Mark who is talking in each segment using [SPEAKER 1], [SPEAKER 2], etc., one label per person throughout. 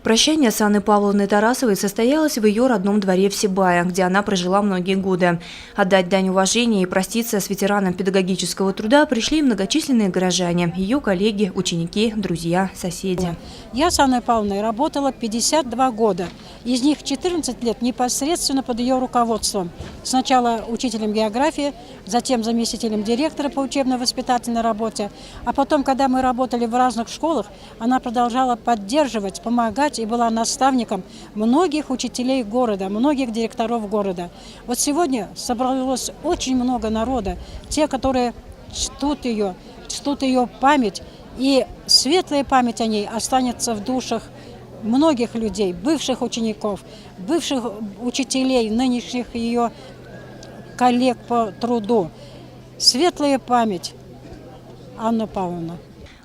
[SPEAKER 1] Прощание с Анной Павловной Тарасовой состоялось в ее родном дворе в Сибае, где она прожила многие годы. Отдать дань уважения и проститься с ветераном педагогического труда пришли многочисленные горожане, ее коллеги, ученики, друзья, соседи.
[SPEAKER 2] Я с Анной Павловной работала 52 года. Из них 14 лет непосредственно под ее руководством. Сначала учителем географии, затем заместителем директора по учебно-воспитательной работе. А потом, когда мы работали в разных школах, она продолжала поддерживать, помогать и была наставником многих учителей города, многих директоров города. Вот сегодня собралось очень много народа, те, которые чтут ее память, и светлая память о ней останется в душах многих людей, бывших учеников, бывших учителей, нынешних ее коллег по труду. Светлая память, Анна Павловна.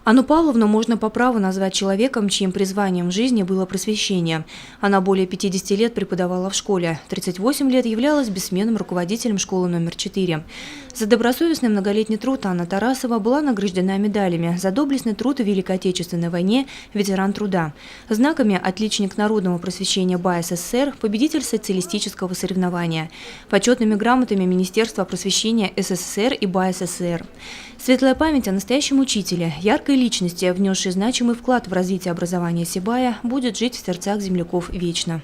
[SPEAKER 1] Анну Павловну можно по праву назвать человеком, чьим призванием в жизни было просвещение. Она более 50 лет преподавала в школе, 38 лет являлась бессменным руководителем школы номер 4. За добросовестный многолетний труд Анна Тарасова была награждена медалями за доблестный труд в Великой Отечественной войне, ветеран труда, знаками отличник народного просвещения БАССР, победитель социалистического соревнования, почетными грамотами Министерства просвещения СССР и БАССР. Светлая память о настоящем учителе, яркой личности, внесшей значимый вклад в развитие образования Сибая, будет жить в сердцах земляков вечно.